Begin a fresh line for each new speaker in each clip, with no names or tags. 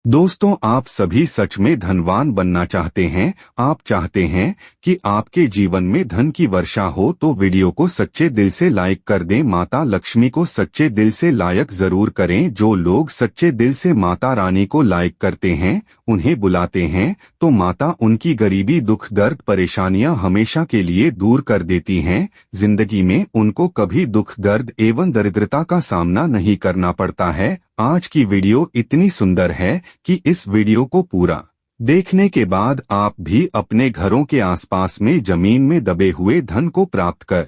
दोस्तों, आप सभी सच में धनवान बनना चाहते हैं। आप चाहते हैं कि आपके जीवन में धन की वर्षा हो तो वीडियो को सच्चे दिल से लाइक कर दें। माता लक्ष्मी को सच्चे दिल से लाइक जरूर करें। जो लोग सच्चे दिल से माता रानी को लाइक करते हैं, उन्हें बुलाते हैं, तो माता उनकी गरीबी, दुख, दर्द, परेशानियां हमेशा के लिए दूर कर देती हैं। जिंदगी में उनको कभी दुख, दर्द एवं दरिद्रता का सामना नहीं करना पड़ता है। आज की वीडियो इतनी सुंदर है कि इस वीडियो को पूरा देखने के बाद आप भी अपने घरों के आसपास में जमीन में दबे हुए धन को प्राप्त कर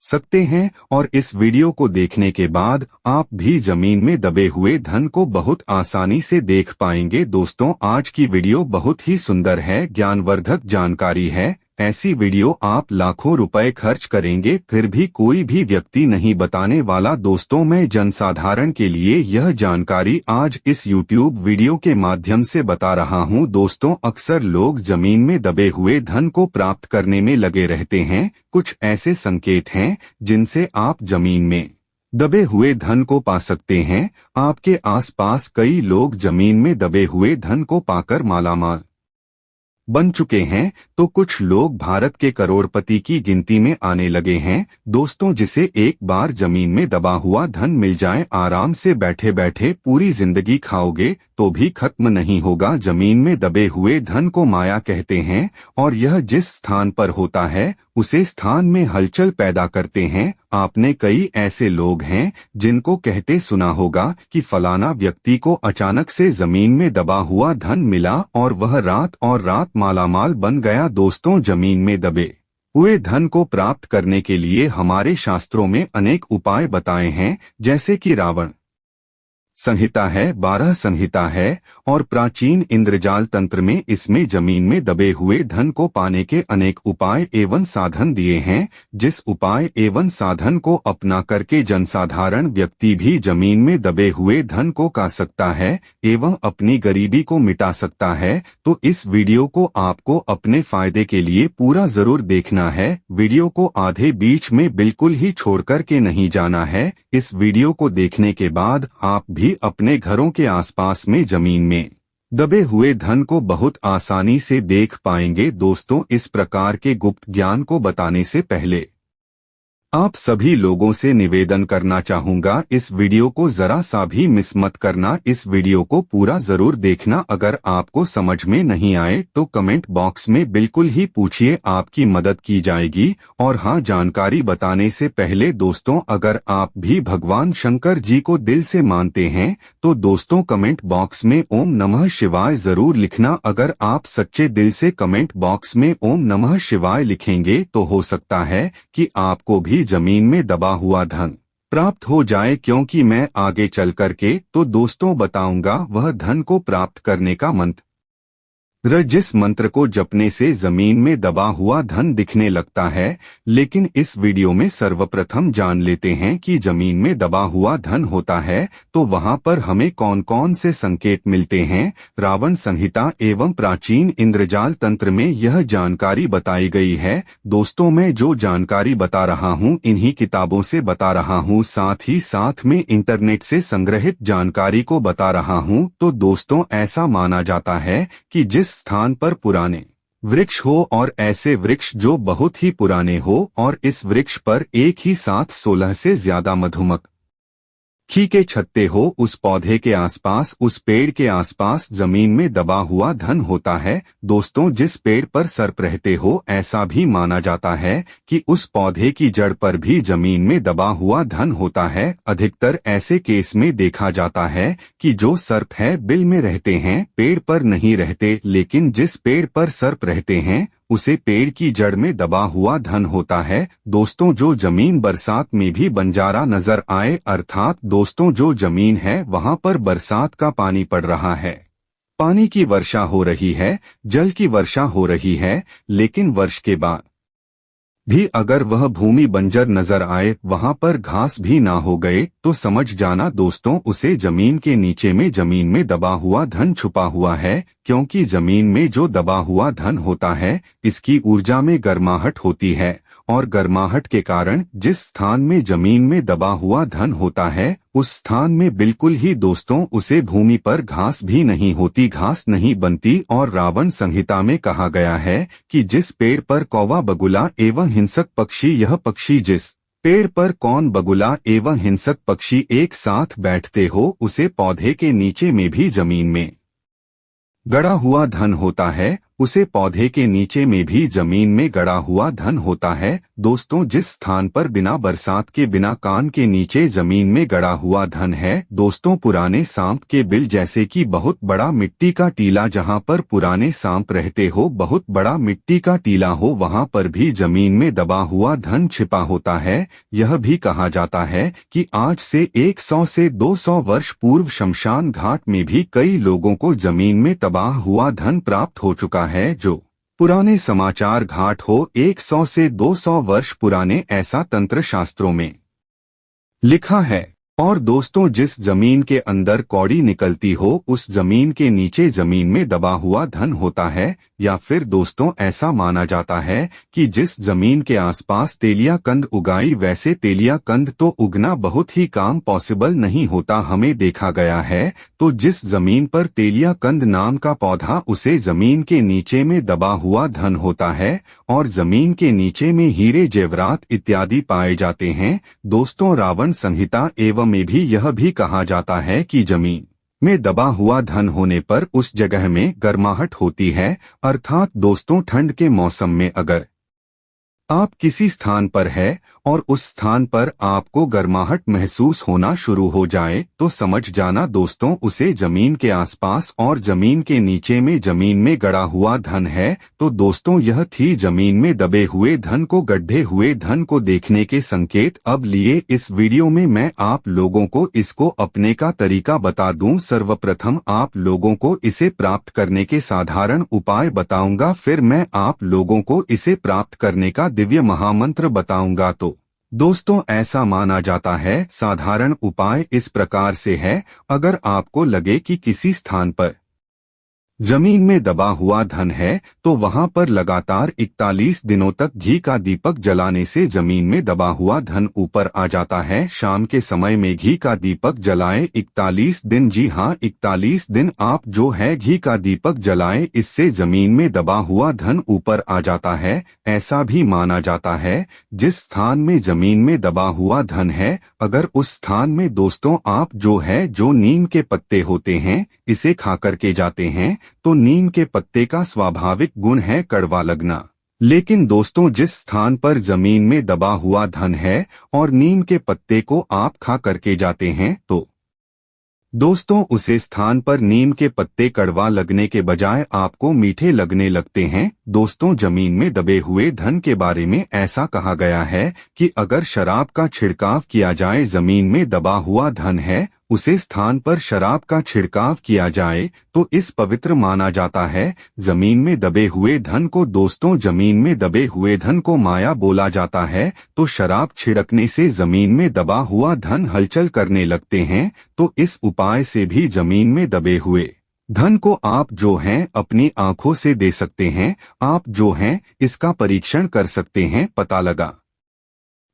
सकते हैं। और इस वीडियो को देखने के बाद आप भी जमीन में दबे हुए धन को बहुत आसानी से देख पाएंगे। दोस्तों, आज की वीडियो बहुत ही सुंदर है, ज्ञानवर्धक जानकारी है। ऐसी वीडियो आप लाखों रुपए खर्च करेंगे फिर भी कोई भी व्यक्ति नहीं बताने वाला। दोस्तों, मैं जनसाधारण के लिए यह जानकारी आज इस YouTube वीडियो के माध्यम से बता रहा हूं। दोस्तों, अक्सर लोग जमीन में दबे हुए धन को प्राप्त करने में लगे रहते हैं। कुछ ऐसे संकेत हैं जिनसे आप जमीन में दबे हुए धन को पा सकते हैं। आपके आसपास कई लोग जमीन में दबे हुए धन को पाकर मालामाल बन चुके हैं, तो कुछ लोग भारत के करोड़पति की गिनती में आने लगे हैं। दोस्तों, जिसे एक बार जमीन में दबा हुआ धन मिल जाए, आराम से बैठे बैठे पूरी जिंदगी खाओगे तो भी खत्म नहीं होगा। जमीन में दबे हुए धन को माया कहते हैं और यह जिस स्थान पर होता है उसे स्थान में हलचल पैदा करते हैं। आपने कई ऐसे लोग हैं जिनको कहते सुना होगा कि फलाना व्यक्ति को अचानक से जमीन में दबा हुआ धन मिला और वह रात और रात मालामाल बन गया। दोस्तों, जमीन में दबे हुए धन को प्राप्त करने के लिए हमारे शास्त्रों में अनेक उपाय बताए हैं, जैसे कि रावण संहिता है, 12 संहिता है और प्राचीन इंद्रजाल तंत्र में इसमें जमीन में दबे हुए धन को पाने के अनेक उपाय एवं साधन दिए हैं। जिस उपाय एवं साधन को अपना करके जनसाधारण व्यक्ति भी जमीन में दबे हुए धन को पा सकता है एवं अपनी गरीबी को मिटा सकता है। तो इस वीडियो को आपको अपने फायदे के लिए पूरा जरूर देखना है। वीडियो को आधे बीच में बिल्कुल ही छोड़ कर के नहीं जाना है। इस वीडियो को देखने के बाद आप भी अपने घरों के आसपास में जमीन में दबे हुए धन को बहुत आसानी से देख पाएंगे। दोस्तों, इस प्रकार के गुप्त ज्ञान को बताने से पहले आप सभी लोगों से निवेदन करना चाहूंगा, इस वीडियो को जरा सा भी मिस मत करना। इस वीडियो को पूरा जरूर देखना। अगर आपको समझ में नहीं आए तो कमेंट बॉक्स में बिल्कुल ही पूछिए, आपकी मदद की जाएगी। और हाँ, जानकारी बताने से पहले दोस्तों, अगर आप भी भगवान शंकर जी को दिल से मानते हैं तो दोस्तों कमेंट बॉक्स में ओम नमः शिवाय जरूर लिखना। अगर आप सच्चे दिल से कमेंट बॉक्स में ओम नमः शिवाय लिखेंगे तो हो सकता है कि आपको भी जमीन में दबा हुआ धन प्राप्त हो जाए, क्योंकि मैं आगे चल करके तो दोस्तों बताऊंगा वह धन को प्राप्त करने का मंत्र, जिस मंत्र को जपने से जमीन में दबा हुआ धन दिखने लगता है। लेकिन इस वीडियो में सर्वप्रथम जान लेते हैं कि जमीन में दबा हुआ धन होता है तो वहां पर हमें कौन कौन से संकेत मिलते हैं। रावण संहिता एवं प्राचीन इंद्रजाल तंत्र में यह जानकारी बताई गई है। दोस्तों, मैं जो जानकारी बता रहा हूं इन्हीं किताबों से बता रहा हूं, साथ ही साथ में इंटरनेट से संग्रहित जानकारी को बता रहा हूं। तो दोस्तों, ऐसा माना जाता है कि जिस स्थान पर पुराने वृक्ष हो और ऐसे वृक्ष जो बहुत ही पुराने हो और इस वृक्ष पर एक ही साथ 16 से ज्यादा मधुमक्खी के छत्ते हो, उस पौधे के आसपास, उस पेड़ के आसपास जमीन में दबा हुआ धन होता है। दोस्तों, जिस पेड़ पर सर्प रहते हो, ऐसा भी माना जाता है कि उस पौधे की जड़ पर भी जमीन में दबा हुआ धन होता है। अधिकतर ऐसे केस में देखा जाता है कि जो सर्प है बिल में रहते हैं, पेड़ पर नहीं रहते। लेकिन जिस पेड़ पर सर्प रहते हैं उसे पेड़ की जड़ में दबा हुआ धन होता है। दोस्तों, जो जमीन बरसात में भी बंजारा नजर आए, अर्थात दोस्तों जो जमीन है वहां पर बरसात का पानी पड़ रहा है, पानी की वर्षा हो रही है, जल की वर्षा हो रही है, लेकिन वर्ष के बाद भी अगर वह भूमि बंजर नजर आए, वहां पर घास भी ना हो गए, तो समझ जाना दोस्तों उसे जमीन के नीचे में जमीन में दबा हुआ धन छुपा हुआ है। क्योंकि जमीन में जो दबा हुआ धन होता है इसकी ऊर्जा में गर्माहट होती है और गर्माहट के कारण जिस स्थान में जमीन में दबा हुआ धन होता है उस स्थान में बिल्कुल ही दोस्तों उसे भूमि पर घास भी नहीं होती, घास नहीं बनती। और रावण संहिता में कहा गया है कि जिस पेड़ पर कौवा बगुला एवं हिंसक पक्षी, यह पक्षी जिस पेड़ पर कौन बगुला एवं हिंसक पक्षी एक साथ बैठते हो उसे पौधे के नीचे में भी जमीन में गड़ा हुआ धन होता है, उसे पौधे के नीचे में भी जमीन में गड़ा हुआ धन होता है। दोस्तों जिस स्थान पर बिना बरसात के बिना कान के नीचे जमीन में गड़ा हुआ धन है दोस्तों पुराने सांप के बिल जैसे कि बहुत बड़ा मिट्टी का टीला, जहां पर पुराने सांप रहते हो बहुत बड़ा मिट्टी का टीला हो वहां पर भी जमीन में दबा हुआ धन छिपा होता है। यह भी कहा जाता है कि आज से 100 से 200 वर्ष पूर्व शमशान घाट में भी कई लोगों को जमीन में तबाह हुआ धन प्राप्त हो चुका है। जो पुराने समाचार घाट हो 100 से 200 वर्ष पुराने, ऐसा तंत्र शास्त्रों में लिखा है। और दोस्तों जिस जमीन के अंदर कौड़ी निकलती हो उस जमीन के नीचे जमीन में दबा हुआ धन होता है। या फिर दोस्तों ऐसा माना जाता है कि जिस जमीन के आसपास तेलिया कंद उगाई, वैसे तेलिया कंद तो उगना बहुत ही काम पॉसिबल नहीं होता, हमें देखा गया है। तो जिस जमीन पर तेलिया कंद नाम का पौधा, उसे जमीन के नीचे में दबा हुआ धन होता है और जमीन के नीचे में हीरे जेवरात इत्यादि पाए जाते हैं। दोस्तों रावण संहिता एवं में भी यह भी कहा जाता है कि जमीन में दबा हुआ धन होने पर उस जगह में गर्माहट होती है। अर्थात दोस्तों ठंड के मौसम में अगर आप किसी स्थान पर है और उस स्थान पर आपको गर्माहट महसूस होना शुरू हो जाए तो समझ जाना दोस्तों उसे जमीन के आसपास और जमीन के नीचे में जमीन में गड़ा हुआ धन है। तो दोस्तों यह थी जमीन में दबे हुए धन को, गड्ढे हुए धन को देखने के संकेत। अब लिए इस वीडियो में मैं आप लोगों को इसको अपने का तरीका बता दूं। सर्वप्रथम आप लोगों को इसे प्राप्त करने के साधारण उपाय बताऊंगा, फिर मैं आप लोगों को इसे प्राप्त करने का दिव्य महामंत्र बताऊंगा। तो दोस्तों ऐसा माना जाता है साधारण उपाय इस प्रकार से है। अगर आपको लगे कि किसी स्थान पर जमीन में दबा हुआ धन है तो वहां पर लगातार 41 दिनों तक घी का दीपक जलाने से जमीन में दबा हुआ धन ऊपर आ जाता है। शाम के समय में घी का दीपक जलाएं 41 दिन, जी हाँ 41 दिन आप जो है घी का दीपक जलाएं, इससे जमीन में दबा हुआ धन ऊपर आ जाता है। ऐसा भी माना जाता है जिस स्थान में जमीन में दबा हुआ धन है, अगर उस स्थान में दोस्तों आप जो है जो नीम के पत्ते होते हैं इसे खा करके जाते हैं तो नीम के पत्ते का स्वाभाविक गुण है कड़वा लगना। लेकिन दोस्तों जिस स्थान पर जमीन में दबा हुआ धन है और नीम के पत्ते को आप खा करके जाते हैं तो दोस्तों उसे स्थान पर नीम के पत्ते कड़वा लगने के बजाय आपको मीठे लगने लगते हैं। दोस्तों जमीन में दबे हुए धन के बारे में ऐसा कहा गया है कि अगर शराब का छिड़काव किया जाए, जमीन में दबा हुआ धन है उसे स्थान पर शराब का छिड़काव किया जाए तो इस पवित्र माना जाता है। जमीन में दबे हुए धन को दोस्तों जमीन में दबे हुए धन को माया बोला जाता है। तो शराब छिड़कने से जमीन में दबा हुआ धन हलचल करने लगते हैं। तो इस उपाय से भी जमीन में दबे हुए धन को आप जो हैं अपनी आंखों से दे सकते हैं। आप जो हैं इसका परीक्षण कर सकते हैं, पता लगा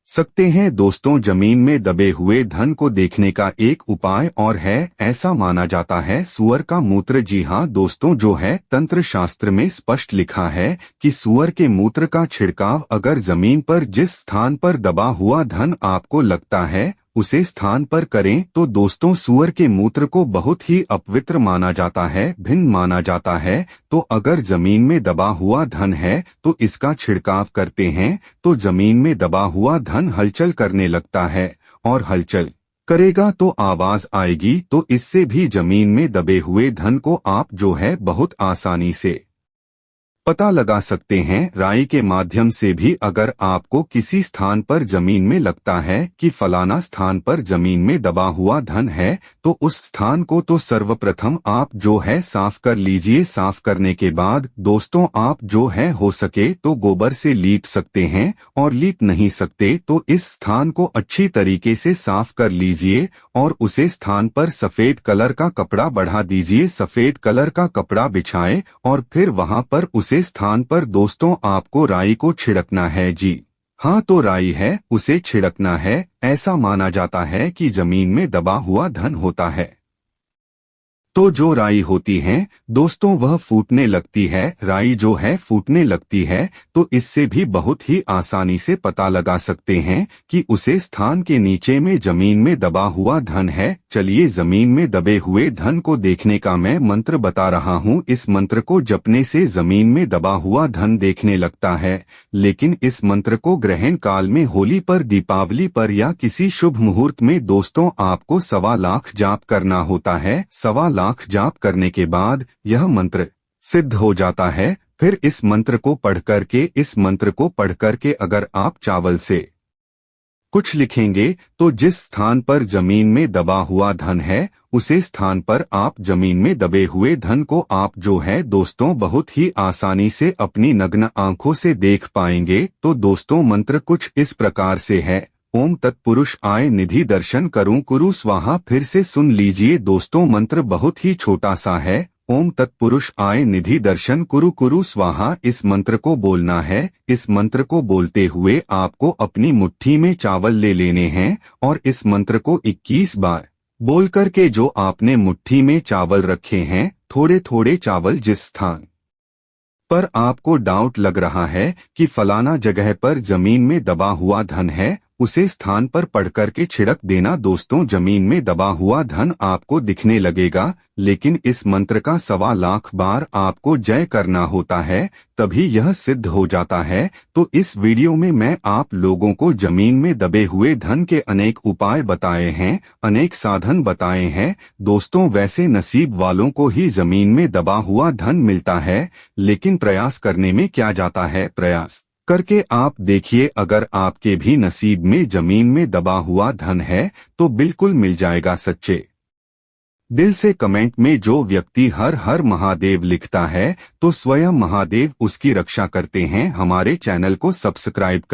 सकते हैं। दोस्तों जमीन में दबे हुए धन को देखने का एक उपाय और है। ऐसा माना जाता है सूअर का मूत्र, जी हाँ दोस्तों जो है तंत्र शास्त्र में स्पष्ट लिखा है कि सूअर के मूत्र का छिड़काव अगर जमीन पर जिस स्थान पर दबा हुआ धन आपको लगता है उसे स्थान पर करें तो दोस्तों सूअर के मूत्र को बहुत ही अपवित्र माना जाता है, भिन्न माना जाता है। तो अगर जमीन में दबा हुआ धन है तो इसका छिड़काव करते हैं तो जमीन में दबा हुआ धन हलचल करने लगता है और हलचल करेगा तो आवाज आएगी। तो इससे भी जमीन में दबे हुए धन को आप जो है बहुत आसानी से पता लगा सकते हैं। राई के माध्यम से भी अगर आपको किसी स्थान पर जमीन में लगता है कि फलाना स्थान पर जमीन में दबा हुआ धन है तो उस स्थान को तो सर्वप्रथम आप जो है साफ कर लीजिए। साफ करने के बाद दोस्तों आप जो है हो सके तो गोबर से लीप सकते हैं और लीप नहीं सकते तो इस स्थान को अच्छी तरीके से साफ कर लीजिए और उसे स्थान पर सफेद कलर का कपड़ा बढ़ा दीजिए। सफेद कलर का कपड़ा बिछाएं और फिर वहां पर उसे स्थान पर दोस्तों आपको राई को छिड़कना है। जी हाँ तो राई है, उसे छिड़कना है। ऐसा माना जाता है कि जमीन में दबा हुआ धन होता है। तो जो राई होती है दोस्तों वह फूटने लगती है। राई जो है फूटने लगती है तो इससे भी बहुत ही आसानी से पता लगा सकते हैं कि उसे स्थान के नीचे में जमीन में दबा हुआ धन है। चलिए जमीन में दबे हुए धन को देखने का मैं मंत्र बता रहा हूँ। इस मंत्र को जपने से जमीन में दबा हुआ धन देखने लगता है। लेकिन इस मंत्र को ग्रहण काल में, होली पर, दीपावली पर या किसी शुभ मुहूर्त में दोस्तों आपको 1.25 लाख जाप करना होता है। 1.25 लाख जाप करने के बाद यह मंत्र सिद्ध हो जाता है। फिर इस मंत्र को पढ़ करके अगर आप चावल से कुछ लिखेंगे तो जिस स्थान पर जमीन में दबा हुआ धन है उसे स्थान पर आप जमीन में दबे हुए धन को आप जो है दोस्तों बहुत ही आसानी से अपनी नग्न आंखों से देख पाएंगे। तो दोस्तों मंत्र कुछ इस प्रकार से है। ओम तत्पुरुष आय निधि दर्शन करूं कुरु स्वाहा। फिर से सुन लीजिए दोस्तों, मंत्र बहुत ही छोटा सा है। ओम तत्पुरुष आय निधि दर्शन कुरु कुरु स्वाहा। इस मंत्र को बोलना है। इस मंत्र को बोलते हुए आपको अपनी मुट्ठी में चावल ले लेने हैं और इस मंत्र को 21 बार बोल करके जो आपने मुट्ठी में चावल रखे हैं, थोड़े थोड़े चावल जिस स्थान पर आपको डाउट लग रहा है कि फलाना जगह पर जमीन में दबा हुआ धन है, उसे स्थान पर पढ़ करके छिड़क देना। दोस्तों जमीन में दबा हुआ धन आपको दिखने लगेगा, लेकिन इस मंत्र का 1.25 लाख बार आपको जय करना होता है, तभी यह सिद्ध हो जाता है। तो इस वीडियो में मैं आप लोगों को जमीन में दबे हुए धन के अनेक उपाय बताए हैं, अनेक साधन बताए हैं। दोस्तों वैसे नसीब वालों को ही जमीन में दबा हुआ धन मिलता है, लेकिन प्रयास करने में क्या जाता है। प्रयास करके आप देखिए, अगर आपके भी नसीब में जमीन में दबा हुआ धन है तो बिल्कुल मिल जाएगा। सच्चे दिल से कमेंट में जो व्यक्ति हर हर महादेव लिखता है तो स्वयं महादेव उसकी रक्षा करते हैं। हमारे चैनल को सब्सक्राइब कर